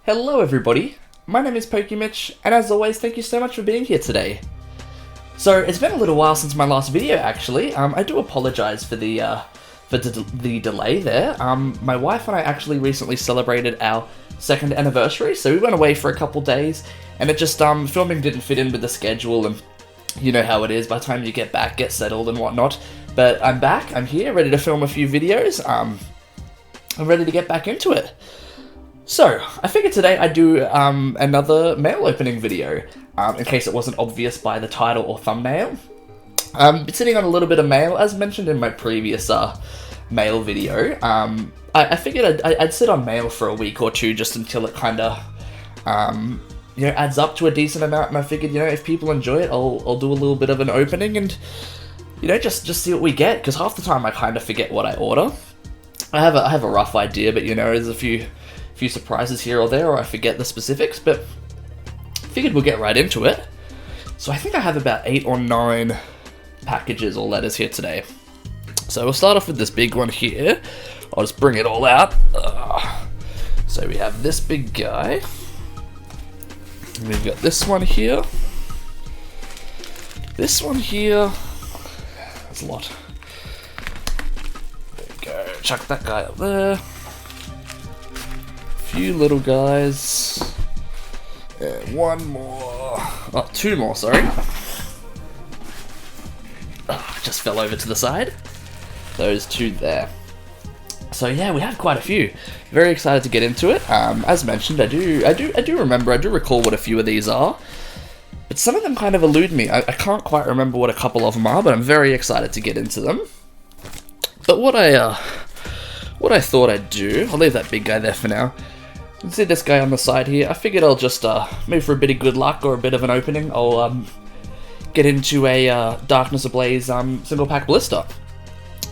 Hello everybody, my name is PokeMitch, and as always, thank you so much for being here today. So, it's been a little while since my last video actually. I do apologise for the delay there. My wife and I actually recently celebrated our 2nd anniversary, so we went away for a couple days, and it just, filming didn't fit in with the schedule, and you know how it is, by the time you get back, get settled and whatnot. But I'm back, I'm here, ready to film a few videos, I'm ready to get back into it. So, I figured today I'd do another mail opening video, in case it wasn't obvious by the title or thumbnail. Been sitting on a little bit of mail, as mentioned in my previous mail video. I figured I'd sit on mail for a week or two just until it kind of, adds up to a decent amount, and I figured, if people enjoy it, I'll do a little bit of an opening and, just see what we get, because half the time I kind of forget what I order. I have a rough idea, but there's a few surprises here or there, or I forget the specifics, but figured we'll get right into it. So I think I have about 8 or 9 packages or letters here today. So we'll start off with this big one here. I'll just bring it all out. So we have this big guy. We've got this one here. This one here. That's a lot. There we go. Chuck that guy up there. Few little guys, and one more, 2 more, sorry. Just fell over to the side. Those 2 there. So yeah, we have quite a few. Very excited to get into it. As mentioned, I do recall what a few of these are, but some of them kind of elude me. I can't quite remember what a couple of them are, but I'm very excited to get into them. But what I thought I'd do, I'll leave that big guy there for now. You can see this guy on the side here. I figured I'll just, maybe for a bit of good luck or a bit of an opening, I'll get into a Darkness Ablaze single pack blister.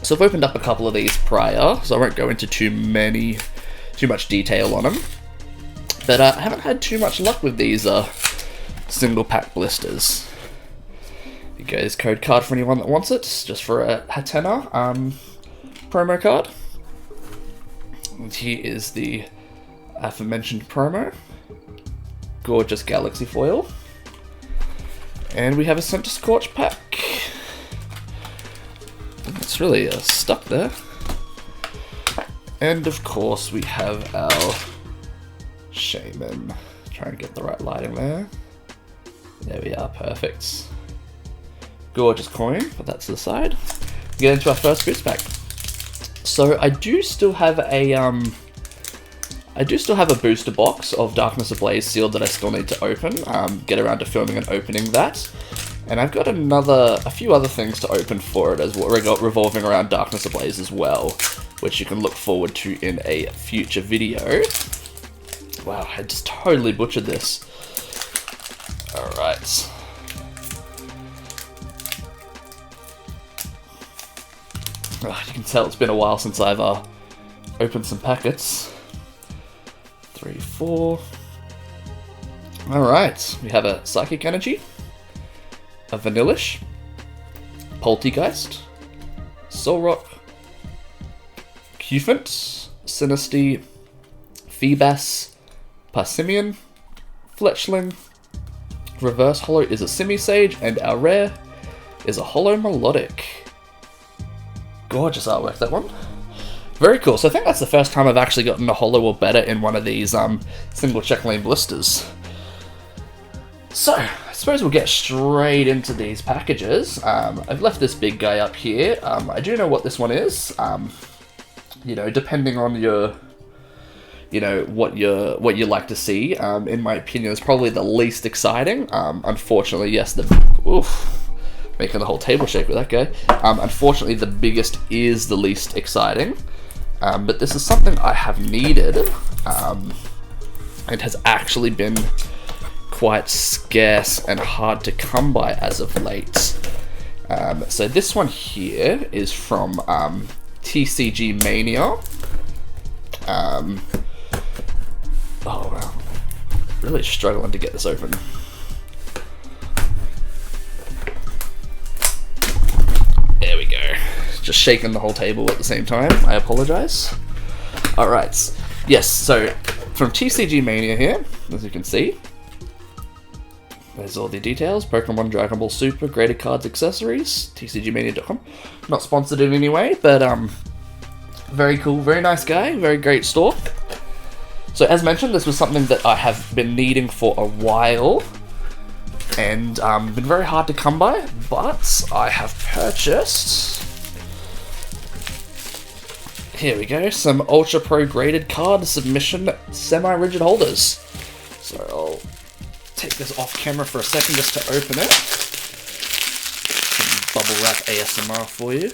So I've opened up a couple of these prior, so I won't go into too much detail on them. But I haven't had too much luck with these single pack blisters. Here goes code card for anyone that wants it, just for a tenner promo card. And here is the aforementioned promo. Gorgeous galaxy foil. And we have a Center Scorch pack. It's really stuck there. And of course we have our Shaman. Try and get the right lighting there. There we are, perfect. Gorgeous coin, put that to the side. Get into our first boost pack. So I do still have a booster box of Darkness Ablaze sealed that I still need to open. Get around to filming and opening that. And I've got a few other things to open for it as well, revolving around Darkness Ablaze as well, which you can look forward to in a future video. Wow, I just totally butchered this. Alright. You can tell it's been a while since I've opened some packets. 3, 4. Alright, we have a Psychic Energy, a Vanillish, Poltegeist, Solrock, Cufant, Sinistea, Feebas, Parsimian, Fletchling, Reverse Holo is a Simisage, and our rare is a Holo Melodic. Gorgeous artwork, that one. Very cool. So I think that's the first time I've actually gotten a holo or better in one of these single check lane blisters. So I suppose we'll get straight into these packages. I've left this big guy up here. I do know what this one is. Depending on your, what you like to see. In my opinion, it's probably the least exciting. Unfortunately, yes, making the whole table shake with that guy. Unfortunately, the biggest is the least exciting. But this is something I have needed. It has actually been quite scarce and hard to come by as of late. So this one here is from TCG Mania. Oh wow. Really struggling to get this open. There we go. Just shaking the whole table at the same time. I apologize. Alright. Yes, so from TCG Mania here, as you can see. There's all the details. Pokemon, Dragon Ball Super, graded cards, accessories, tcgmania.com. Not sponsored in any way, but very cool, very nice guy, very great store. So as mentioned, this was something that I have been needing for a while, and been very hard to come by, but I have purchased, here we go, some Ultra Pro graded card submission semi-rigid holders. So I'll take this off camera for a second just to open it. Some bubble wrap ASMR for you.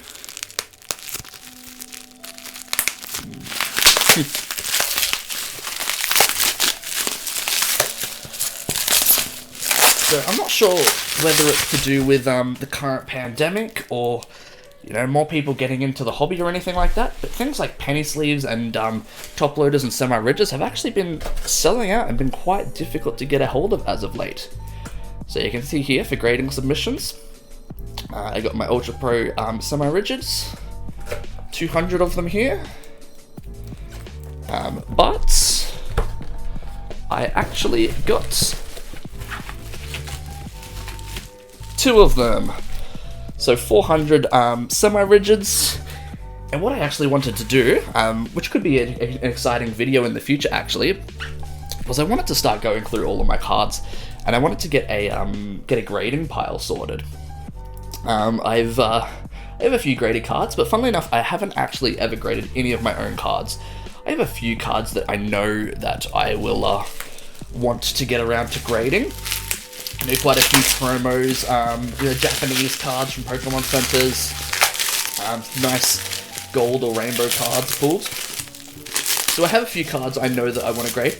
So I'm not sure whether it's to do with the current pandemic or, you know, more people getting into the hobby or anything like that, but things like penny sleeves and top loaders and semi-rigids have actually been selling out and been quite difficult to get a hold of as of late. So you can see here for grading submissions, I got my Ultra Pro semi-rigids, 200 of them here, but I actually got 2 of them. So 400 semi-rigids, and what I actually wanted to do, which could be an exciting video in the future actually, was I wanted to start going through all of my cards, and I wanted to get a grading pile sorted. I have a few graded cards, but funnily enough, I haven't actually ever graded any of my own cards. I have a few cards that I know that I will want to get around to grading. You know, quite a few promos, you know, Japanese cards from Pokemon centers, nice gold or rainbow cards pulled. So I have a few cards I know that I want to grade.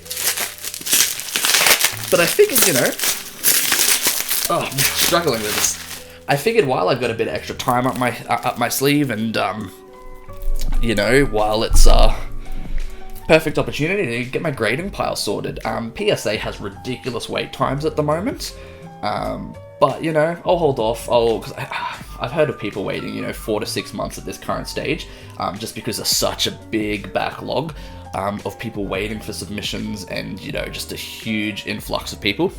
But I figured, you know, oh, I'm struggling with this. I figured while I've got a bit of extra time up my sleeve, and you know, while it's perfect opportunity to get my grading pile sorted. PSA has ridiculous wait times at the moment, but you know, I'll hold off. Because I've heard of people waiting, you know, 4 to 6 months at this current stage, just because there's such a big backlog of people waiting for submissions, and you know, just a huge influx of people.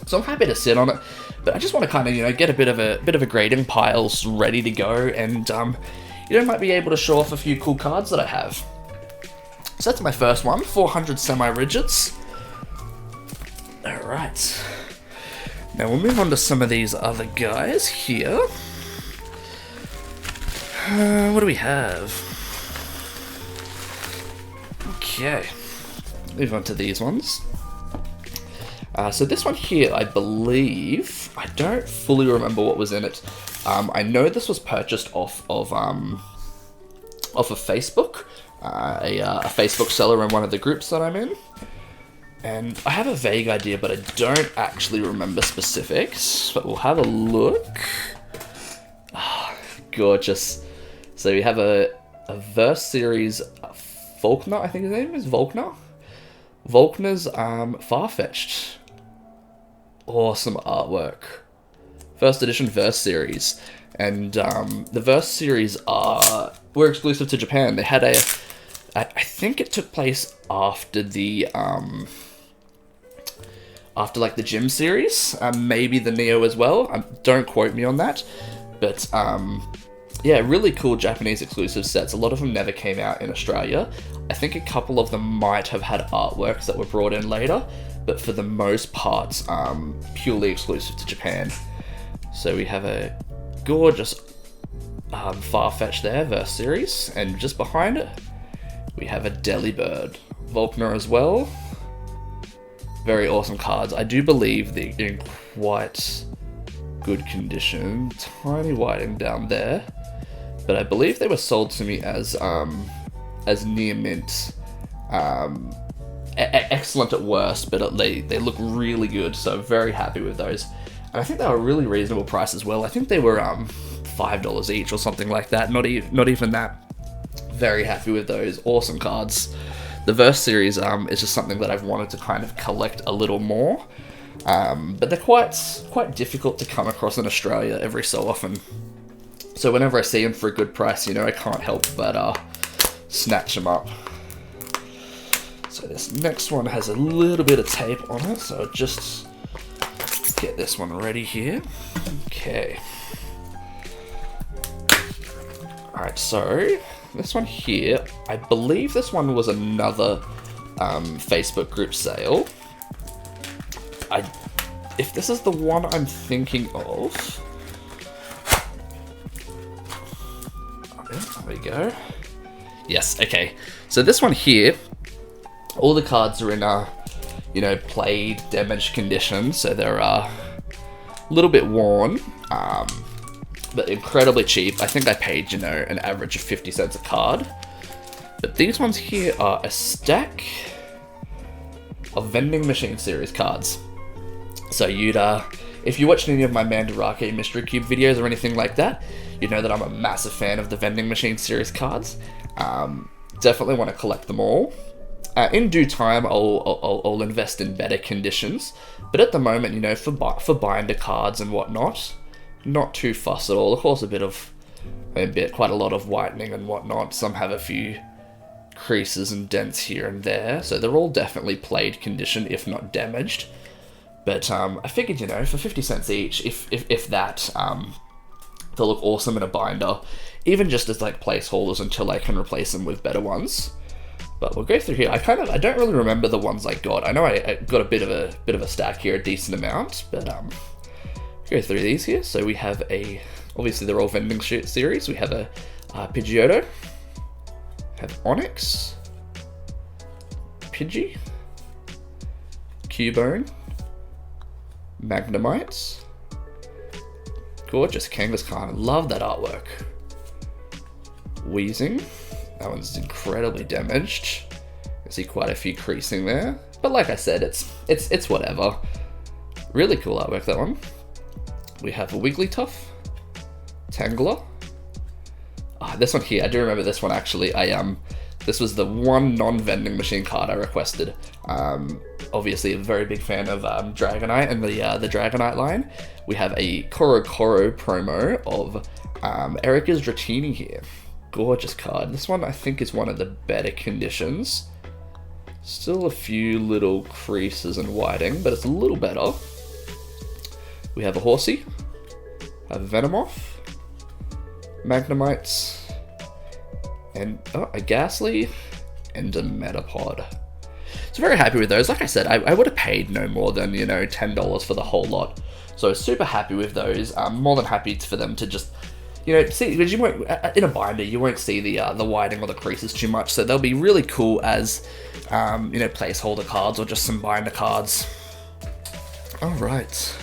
So I'm happy to sit on it, but I just want to kind of, you know, get a bit of a grading pile ready to go, and you know, might be able to show off a few cool cards that I have. So that's my first one, 400 semi-rigids. Alright. Now we'll move on to some of these other guys here. What do we have? Okay. Move on to these ones. So this one here, I believe, I don't fully remember what was in it. I know this was purchased off of Facebook. A Facebook seller in one of the groups that I'm in, and I have a vague idea, but I don't actually remember specifics, but we'll have a look. Oh, gorgeous. So we have a Verse Series Volkner, I think his name is Volkner? Volkner's Farfetched. Awesome artwork. First edition Verse Series. And the Verse Series were exclusive to Japan. They had I think it took place after the like the Gym series, maybe the Neo as well. Don't quote me on that, but yeah, really cool Japanese exclusive sets. A lot of them never came out in Australia. I think a couple of them might have had artworks that were brought in later, but for the most part, purely exclusive to Japan. So we have a gorgeous Farfetch there, Verse Series, and just behind it we have a Delibird Volkner as well. Very awesome cards. I do believe they're in quite good condition. Tiny whiting down there, but I believe they were sold to me as near mint. Excellent at worst, but they look really good, so very happy with those. And I think they were a really reasonable price as well. I think they were $5 each or something like that. Not even that. Very happy with those. Awesome cards. The Verse Series is just something that I've wanted to kind of collect a little more. But they're quite difficult to come across in Australia every so often. So whenever I see them for a good price, you know, I can't help but snatch them up. So this next one has a little bit of tape on it, so I'll just get this one ready here. Okay. Alright, so this one here, I believe this one was another Facebook group sale. If this is the one I'm thinking of... There we go. Yes, okay. So this one here, all the cards are in you know, played, damaged condition, so they're a little bit worn, but incredibly cheap. I think I paid, you know, an average of 50 cents a card. But these ones here are a stack of vending machine series cards. So you'd, if you watched any of my Mandarake Mystery Cube videos or anything like that, you know that I'm a massive fan of the vending machine series cards. Definitely want to collect them all. In due time, I'll invest in better conditions, but at the moment, you know, for binder cards and whatnot, not too fussed at all. Of course, quite a lot of whitening and whatnot. Some have a few creases and dents here and there, so they're all definitely played condition, if not damaged. But I figured, you know, for 50 cents each, if that, they'll look awesome in a binder, even just as like placeholders until I can replace them with better ones. But we'll go through here. I don't really remember the ones I got. I know I got a bit of a stack here, a decent amount, but go through these here. So we have obviously they're all vending series. We have a Pidgeotto, have Onyx, Pidgey, Cubone, Magnemite, gorgeous Kangaskhan. Love that artwork. Weezing. That one's incredibly damaged. You see quite a few creasing there. But like I said, it's whatever. Really cool artwork, that one. We have a Wigglytuff, Tangler. This one here, I do remember this one actually. This was the one non-vending machine card I requested. Obviously a very big fan of Dragonite and the Dragonite line. We have a Koro promo of Erika's Dratini here. Gorgeous card. This one I think is one of the better conditions. Still a few little creases and whiting, but it's a little better. We have a Horsey, a Venomoth, Magnemites, and a Ghastly, and a Metapod. So very happy with those. Like I said, I would have paid no more than, you know, $10 for the whole lot. So super happy with those. I'm more than happy for them to just, you know, see, because you won't, in a binder, you won't see the whiting or the creases too much, so they'll be really cool as, you know, placeholder cards or just some binder cards. Alright,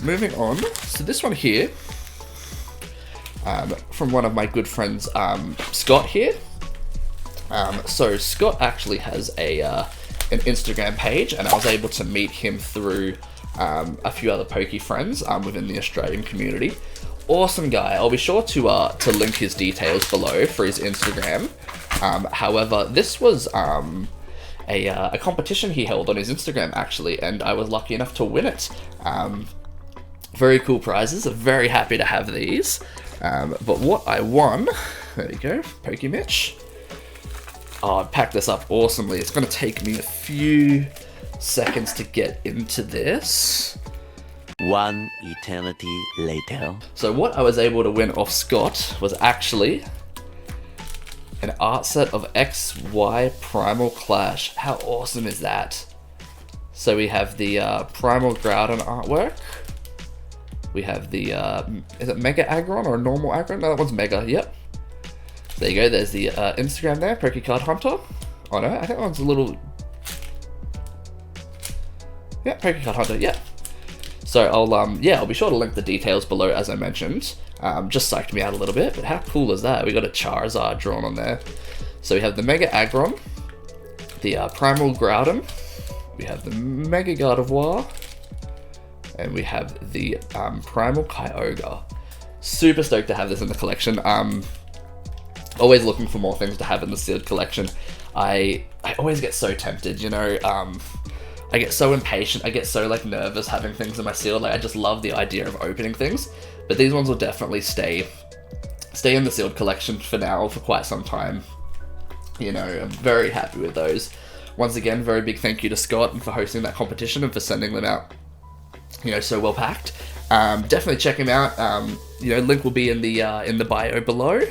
moving on. So this one here, from one of my good friends, Scott here. So Scott actually has an Instagram page, and I was able to meet him through a few other Poke friends within the Australian community. Awesome guy. I'll be sure to link his details below for his Instagram. However, this was a competition he held on his Instagram actually, and I was lucky enough to win it. Very cool prizes. I'm very happy to have these. But what I won, there we go, PokeMitch. Oh, I packed this up awesomely. It's going to take me a few seconds to get into this. One eternity later. So what I was able to win off Scott was actually an art set of XY Primal Clash. How awesome is that? So we have the Primal Groudon artwork. We have the, is it Mega Aggron or a normal Aggron? No, that one's Mega, yep. There you go, there's the Instagram there, Pokecard Hunter. Oh no, I think that one's a little... Yeah, Pokecard Hunter, yeah. So I'll be sure to link the details below as I mentioned. Just psyched me out a little bit, but how cool is that? We got a Charizard drawn on there. So we have the Mega Aggron, the Primal Groudon, we have the Mega Gardevoir, and we have the Primal Kyogre. Super stoked to have this in the collection. Always looking for more things to have in the sealed collection. I always get so tempted, you know. I get so impatient, I get so like nervous having things in my sealed, like I just love the idea of opening things, but these ones will definitely stay in the sealed collection for now, for quite some time. You know, I'm very happy with those. once again, very big thank you to Scott for hosting that competition and for sending them out, you know, so well packed. Definitely check him out. You know, link will be in the bio below.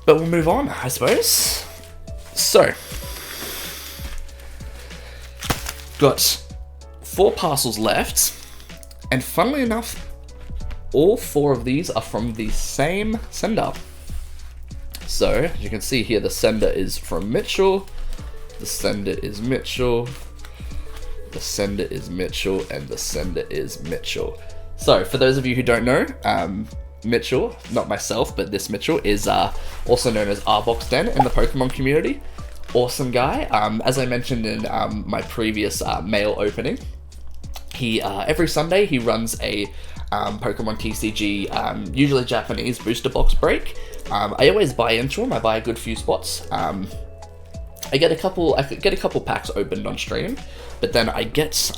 But we'll move on, I suppose. So, got 4 parcels left, and funnily enough, all 4 of these are from the same sender. So, as you can see here, the sender is from Mitchell, the sender is Mitchell, the sender is Mitchell, and the sender is Mitchell. So, for those of you who don't know, Mitchell, not myself, but this Mitchell, is also known as Arbok's Den in the Pokemon community. Awesome guy. As I mentioned in my previous mail opening, he every Sunday he runs a Pokemon TCG, usually Japanese booster box break. I always buy into him. I buy a good few spots. I get a couple packs opened on stream, but then I get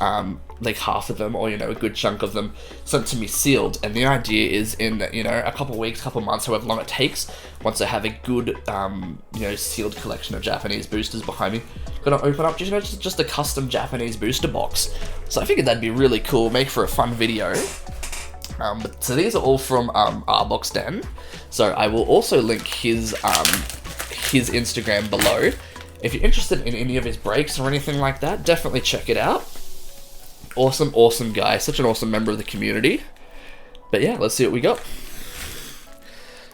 like half of them, or you know, a good chunk of them sent to me sealed. And the idea is, in you know, a couple weeks, couple months, however long it takes, once I have a good you know, sealed collection of Japanese boosters behind me, gonna open up just a custom Japanese booster box. So I figured that'd be really cool, make for a fun video. So these are all from Arbok's Den. So I will also link his Instagram below. If you're interested in any of his breaks or anything like that, definitely check it out. Awesome guy. Such an awesome member of the community. But yeah, let's see what we got.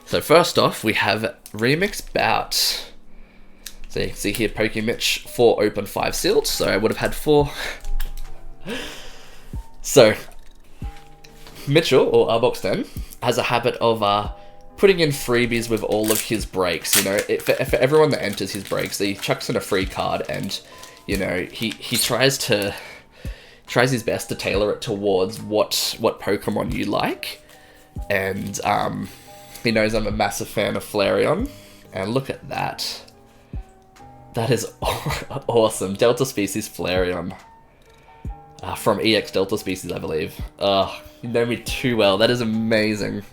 So first off, we have Remix Bout. So you can see here, PokeMitch, 4 open, 5 sealed. So I would have had 4. So, Mitchell, or Arbok's Den, has a habit of putting in freebies with all of his breaks. You know, for everyone that enters his breaks, he chucks in a free card, and you know, he tries his best to tailor it towards what Pokemon you like. And he knows I'm a massive fan of Flareon, and look at that. That is awesome. Delta Species Flareon. From EX Delta Species, I believe. You know me too well. That is amazing.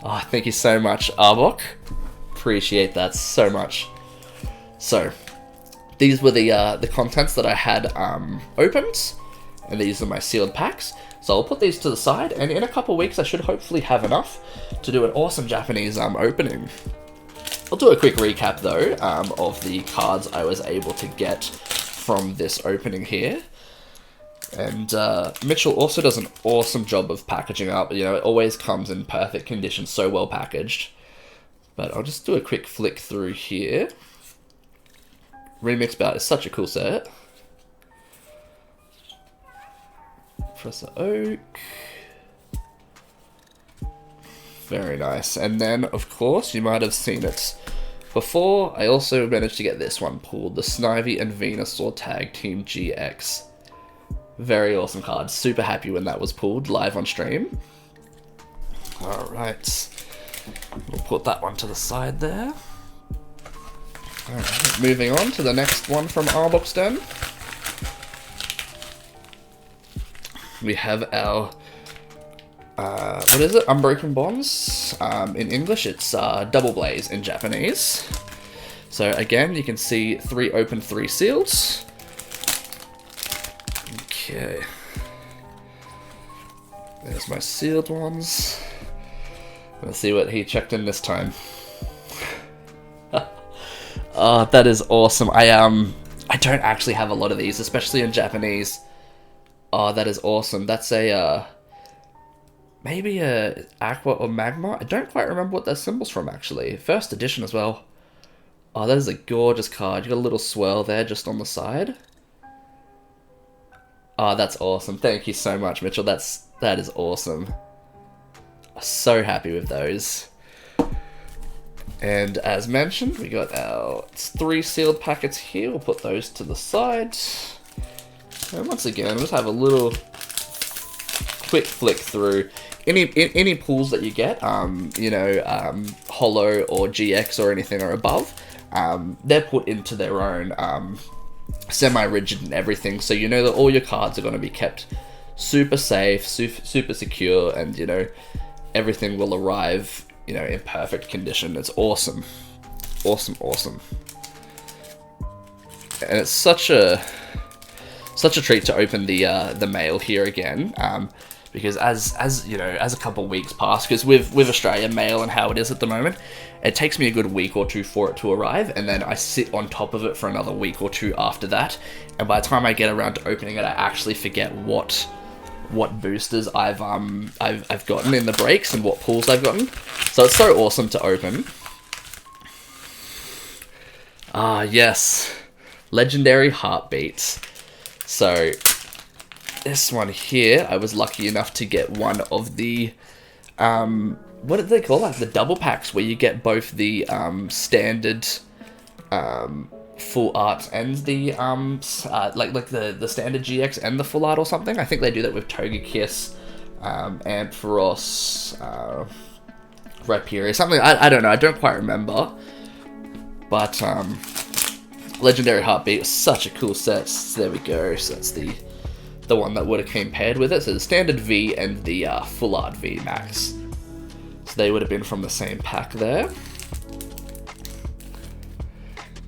Oh, thank you so much, Arbok. Appreciate that so much. So, these were the contents that I had opened, and these are my sealed packs. So I'll put these to the side, and in a couple weeks I should hopefully have enough to do an awesome Japanese opening. I'll do a quick recap though of the cards I was able to get from this opening here. And Mitchell also does an awesome job of packaging up. You know, it always comes in perfect condition, so well packaged. But I'll just do a quick flick through here. Remix Bout is such a cool set. Professor Oak. Very nice. And then, of course, you might have seen it before. I also managed to get this one pulled. The Snivy and Venusaur Tag Team GX. Very awesome card. Super happy when that was pulled live on stream. Alright. We'll put that one to the side there. Alright, moving on to the next one from Arbok's Den. We have our, what is it? Unbroken Bonds. In English, it's Double Blaze in Japanese. So again, you can see 3 open, 3 sealed. Okay. There's my sealed ones. Let's see what he checked in this time. Oh, that is awesome. I don't actually have a lot of these, especially in Japanese. Oh, that is awesome. That's a maybe a Aqua or Magma. I don't quite remember what that symbol's from actually. First edition as well. Oh, that is a gorgeous card. You got a little swirl there just on the side. Oh, that's awesome. Thank you so much, Mitchell. That is awesome. So happy with those. And as mentioned, we got our 3 sealed packets here. We'll put those to the side. And once again, we'll just have a little quick flick through. Any pulls that you get, you know, Holo or GX or anything or above, they're put into their own semi-rigid and everything, so you know that all your cards are going to be kept super safe, super secure, and you know, everything will arrive, you know, in perfect condition. It's awesome. Awesome. and it's such a treat to open the mail here again. Because as you know, as a couple of weeks pass, because with Australian mail and how it is at the moment, it takes me a good week or two for it to arrive, and then I sit on top of it for another week or two after that, and by the time I get around to opening it, I actually forget what boosters I've gotten in the breaks and what pulls I've gotten. So it's so awesome to open. Ah, yes. Legendary Heartbeats. So this one here, I was lucky enough to get one of the, what did they call that? The double packs, where you get both the standard full art and the like the standard GX and the full art or something. I think they do that with Togekiss, Ampharos, Rhyperior, something. I don't know. I don't quite remember. But Legendary Heartbeat was such a cool set. So there we go. So that's the one that would have came paired with it. So the standard V and the full art V Max. So they would have been from the same pack there.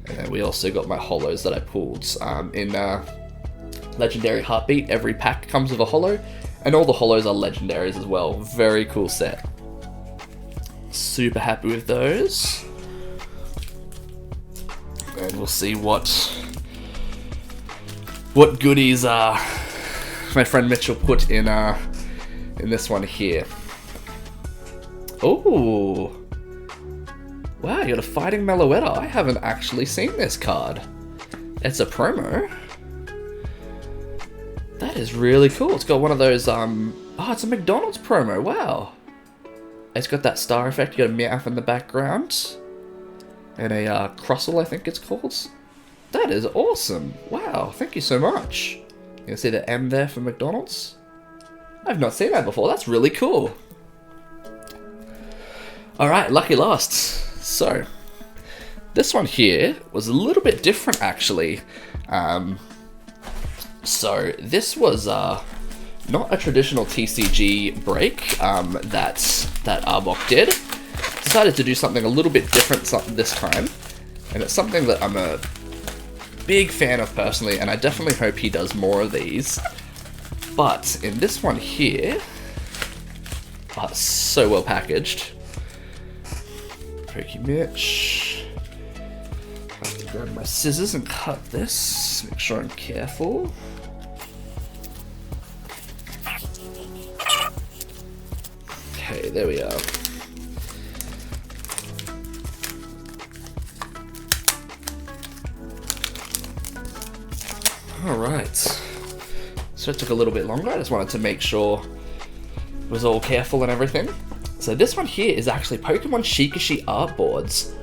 And then we also got my holos that I pulled. In Legendary Heartbeat, every pack comes with a holo, and all the holos are legendaries as well. Very cool set. Super happy with those. And we'll see what goodies my friend Mitchell put in this one here. Oh, wow! You got a Fighting Meloetta. I haven't actually seen this card. It's a promo. That is really cool. It's got one of those. Oh, it's a McDonald's promo. Wow. It's got that star effect. You got a Meowth in the background. And a Crossel, I think it's called. That is awesome. Wow, thank you so much. You can see the M there for McDonald's. I've not seen that before. That's really cool. Alright, lucky last. So, this one here was a little bit different, actually. So, this was not a traditional TCG break that Arbok did. Decided to do something a little bit different this time, and it's something that I'm a big fan of personally, and I definitely hope he does more of these. But in this one here, it's so well packaged. PokeMitch. I have to grab my scissors and cut this. Make sure I'm careful. Okay, there we are. Alright, so it took a little bit longer. I just wanted to make sure it was all careful and everything. So this one here is actually Pokemon Shikashi art boards.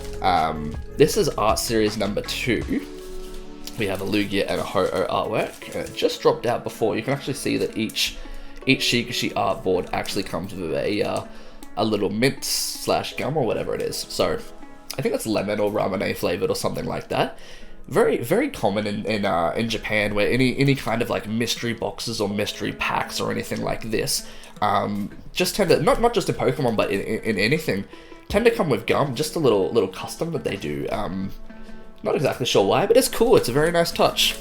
This is art series number 2. We have a Lugia and a Ho-Oh artwork. And it just dropped out before. You can actually see that each Shikashi art board actually comes with a little mint / gum or whatever it is. So I think that's lemon or ramen flavored or something like that. Very, very common in Japan, where any kind of like mystery boxes or mystery packs or anything like this just tend to, not just in Pokemon, but in anything, tend to come with gum. Just a little custom that they do. Not exactly sure why, but it's cool. It's a very nice touch.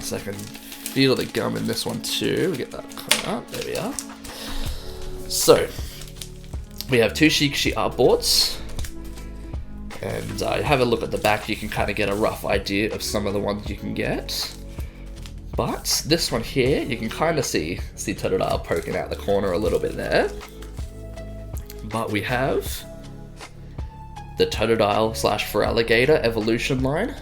So I can feel the gum in this one too. We get that cut out. There we are. So we have 2 Shikashi art boards. And have a look at the back, you can kind of get a rough idea of some of the ones you can get. But this one here, you can kind of see Totodile poking out the corner a little bit there. But we have the Totodile / Feraligatr evolution line.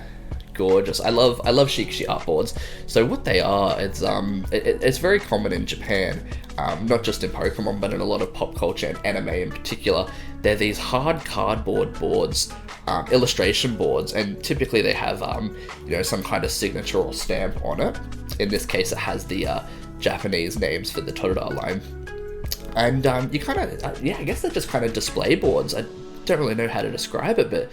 Gorgeous. I love Shikashi art boards. So what they are, it's very common in Japan, not just in Pokemon, but in a lot of pop culture and anime in particular. They're these hard cardboard boards, illustration boards, and typically they have some kind of signature or stamp on it. In this case, it has the Japanese names for the Totodile line. And you kind of, I guess they're just kind of display boards. I don't really know how to describe it, but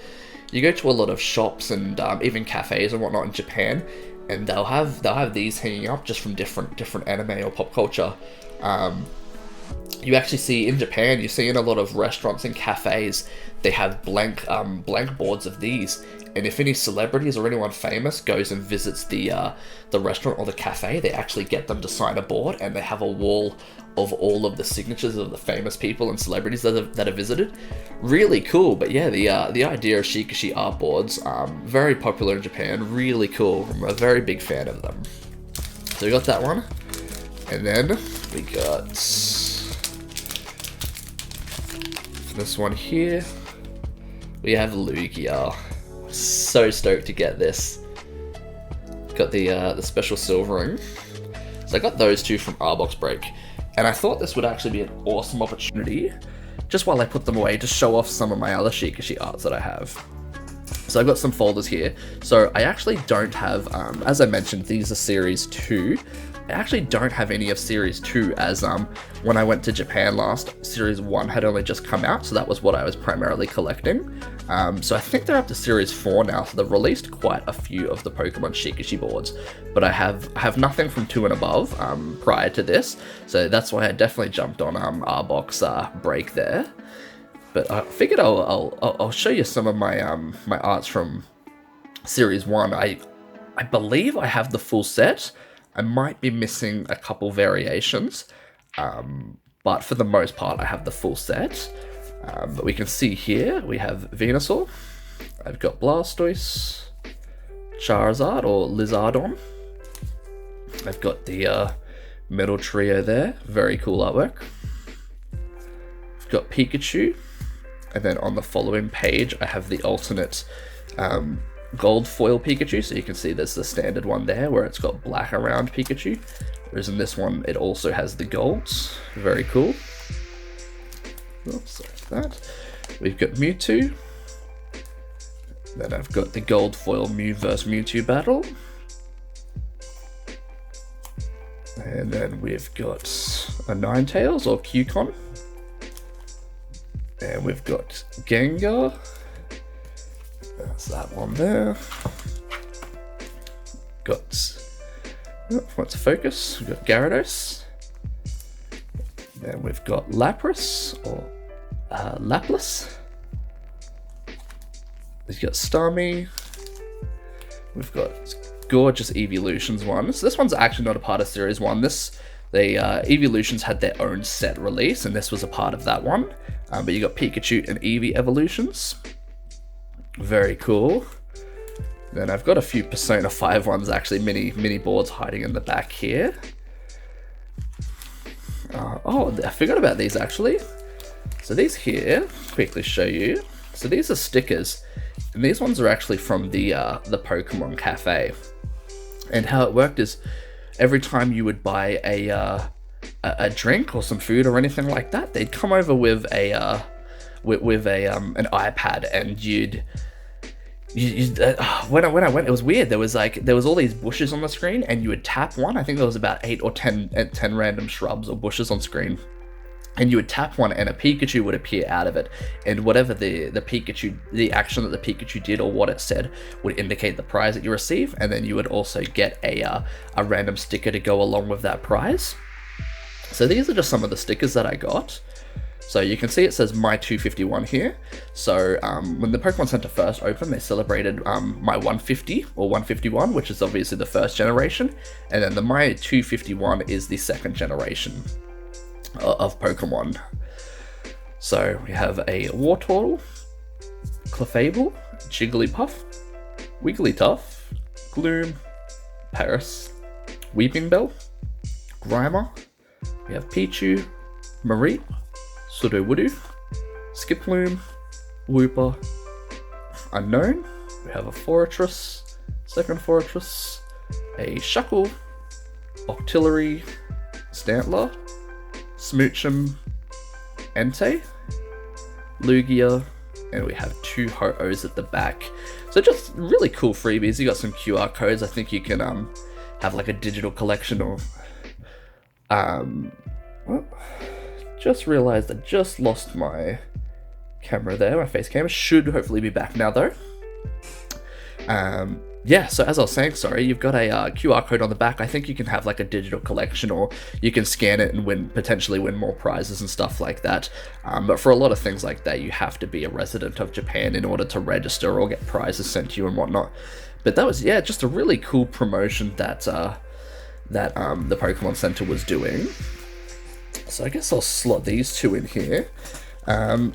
you go to a lot of shops and even cafes and whatnot in Japan, and they'll have these hanging up just from different anime or pop culture. you actually see in Japan, you see in a lot of restaurants and cafes, they have blank boards of these. And if any celebrities or anyone famous goes and visits the restaurant or the cafe, they actually get them to sign a board, and they have a wall of all of the signatures of the famous people and celebrities that have visited. Really cool. But yeah, the idea of Shikashi art boards, very popular in Japan. Really cool. I'm a very big fan of them. So we got that one, and then we got this one here. We have Lugia. So stoked to get this. Got the special silvering. So I got those two from Arbok's break, and I thought this would actually be an awesome opportunity, just while I put them away, to show off some of my other Shikashi arts that I have. So I've got some folders here. So I actually don't have, as I mentioned, these are Series 2. I actually don't have any of Series 2, as when I went to Japan last, Series 1 had only just come out, so that was what I was primarily collecting. So I think they're up to Series 4 now, so they've released quite a few of the Pokemon Shikashi boards, but I have nothing from 2 and above prior to this, so that's why I definitely jumped on Arbok's break there. But I figured I'll show you some of my my arts from Series 1. I believe I have the full set. I might be missing a couple variations, but for the most part I have the full set. But we can see here we have Venusaur, I've got Blastoise, Charizard or Lizardon, I've got the Metal Trio there, very cool artwork. I've got Pikachu, and then on the following page I have the alternate gold foil Pikachu, so you can see there's the standard one there where it's got black around Pikachu, whereas in this one it also has the golds. Very cool. Oops, sorry for that. We've got Mewtwo, then I've got the gold foil Mew vs Mewtwo battle, and then we've got a Ninetales or Cubone, and we've got Gengar. That's that one there. Got, what's focus? We've got Gyarados. Then we've got Lapras or Laplas. We've got Starmie. We've got gorgeous Evolutions one. So this one's actually not a part of Series 1. The Evolutions had their own set release, and this was a part of that one. But you got Pikachu and Eevee Evolutions. Very cool. Then I've got a few Persona 5 ones, actually, mini boards hiding in the back here. Oh, I forgot about these actually. So these here, quickly show you. So these are stickers, and these ones are actually from the Pokemon Cafe. And how it worked is, every time you would buy a drink or some food or anything like that, they'd come over with an iPad, and when I went, it was weird. There was all these bushes on the screen, and you would tap one. I think there was about 8 or 10 random shrubs or bushes on screen, and you would tap one, and a Pikachu would appear out of it. And whatever the action that the Pikachu did or what it said would indicate the prize that you receive, and then you would also get a random sticker to go along with that prize. So these are just some of the stickers that I got. So you can see it says My 251 here. So when the Pokemon Center first opened, they celebrated My 150 or 151, which is obviously the first generation. And then the My 251 is the second generation of Pokemon. So we have a Wartortle, Clefable, Jigglypuff, Wigglytuff, Gloom, Paris, Weepinbell, Grimer. We have Pichu, Mareep, Sudowoodo, Skiploom, Wooper, Unknown. We have a Fortress, second Fortress, a Shuckle, Octillery, Stantler, Smoochum, Entei, Lugia, and we have 2 Ho-Ohs at the back. So just really cool freebies. You got some QR codes. I think you can have like a digital collection or well, just realized I just lost my camera there. My face camera should hopefully be back now though. yeah, so as I was saying, sorry, you've got a QR code on the back. I think you can have like a digital collection, or you can scan it and potentially win more prizes and stuff like that. But for a lot of things like that, you have to be a resident of Japan in order to register or get prizes sent to you and whatnot. But that was, yeah, just a really cool promotion that the Pokemon Center was doing. So I guess I'll slot these two in here.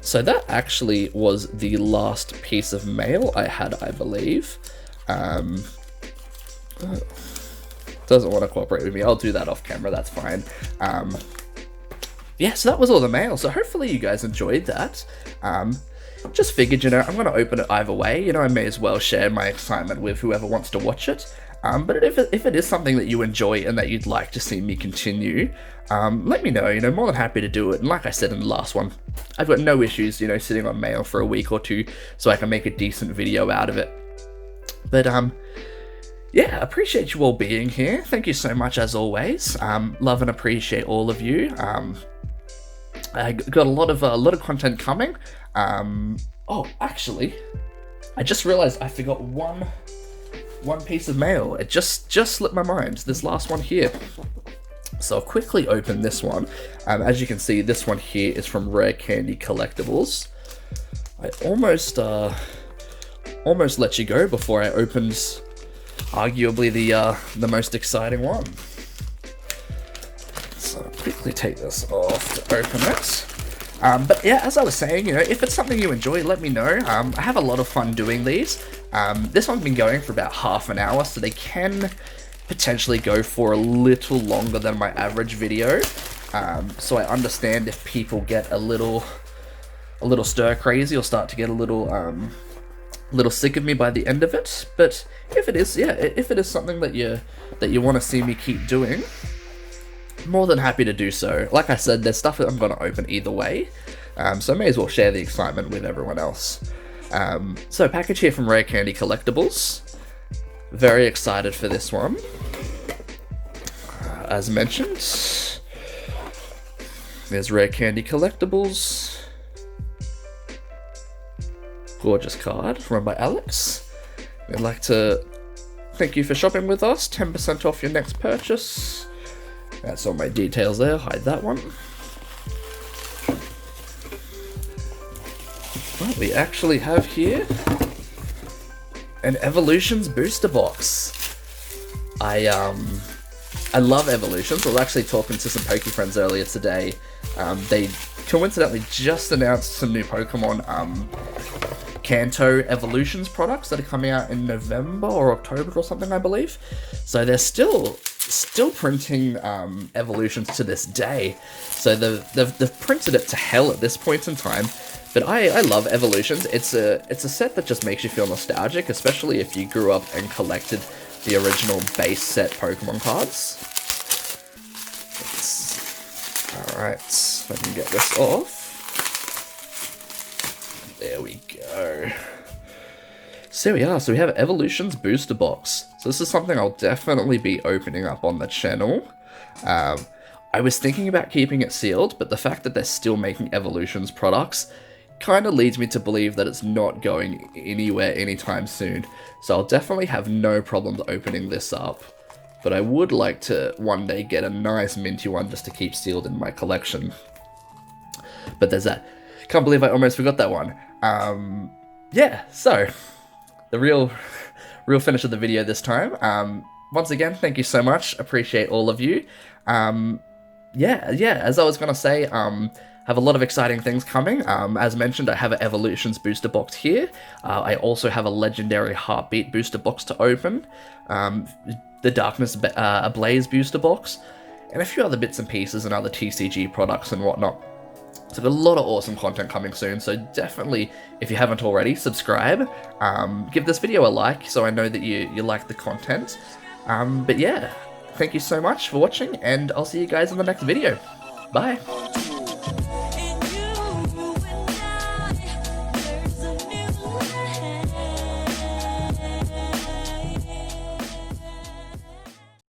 So that actually was the last piece of mail I had, I believe. Doesn't want to cooperate with me. I'll do that off camera, that's fine. Yeah, so that was all the mail. So hopefully you guys enjoyed that. Just figured, you know, I'm going to open it either way. You know, I may as well share my excitement with whoever wants to watch it. But if it is something that you enjoy and that you'd like to see me continue, let me know. You know, more than happy to do it. And like I said in the last one, I've got no issues, you know, sitting on mail for a week or two so I can make a decent video out of it. But, yeah, appreciate you all being here. Thank you so much as always. Love and appreciate all of you. I got a lot of content coming. Oh, actually, I just realized I forgot one piece of mail. It just slipped my mind. This last one here. So I'll quickly open this one. As you can see, this one here is from Rare Candy Collectibles. I almost let you go before I opened arguably the most exciting one. So I'll quickly take this off to open it. But yeah, as I was saying, you know, if it's something you enjoy, let me know. I have a lot of fun doing these. This one's been going for about half an hour, so they can potentially go for a little longer than my average video. So I understand if people get a little stir crazy or start to get a little sick of me by the end of it. But if it is something that you want to see me keep doing, more than happy to do so. Like I said, there's stuff that I'm going to open either way, so I may as well share the excitement with everyone else. So package here from Rare Candy Collectibles. Very excited for this one. As mentioned, there's Rare Candy Collectibles. Gorgeous card run by Alex. I'd like to thank you for shopping with us. 10% off your next purchase. That's all my details there. Hide that one. Well, we actually have here an Evolutions booster box. I love Evolutions. I was actually talking to some Poke friends earlier today. They coincidentally just announced some new Pokemon Kanto Evolutions products that are coming out in November or October or something, I believe. So they're still printing Evolutions to this day. So they've printed it to hell at this point in time. But I love Evolutions. It's a set that just makes you feel nostalgic, especially if you grew up and collected the original base set Pokemon cards. Alright, if I can get this off. There we go. So here we are. So we have Evolutions booster box. So this is something I'll definitely be opening up on the channel. I was thinking about keeping it sealed, but the fact that they're still making Evolutions products kind of leads me to believe that it's not going anywhere anytime soon. So I'll definitely have no problems opening this up. But I would like to one day get a nice minty one just to keep sealed in my collection. But there's that. Can't believe I almost forgot that one. Yeah, so the real finish of the video this time. Once again, thank you so much. Appreciate all of you. Yeah, as I was gonna say, have a lot of exciting things coming. As mentioned, I have an Evolutions booster box here. I also have a Legendary Heartbeat booster box to open. The Darkness Ablaze booster box, and a few other bits and pieces and other TCG products and whatnot. So got a lot of awesome content coming soon, so definitely, if you haven't already, subscribe. Give this video a like so I know that you like the content. But yeah, thank you so much for watching, and I'll see you guys in the next video. Bye!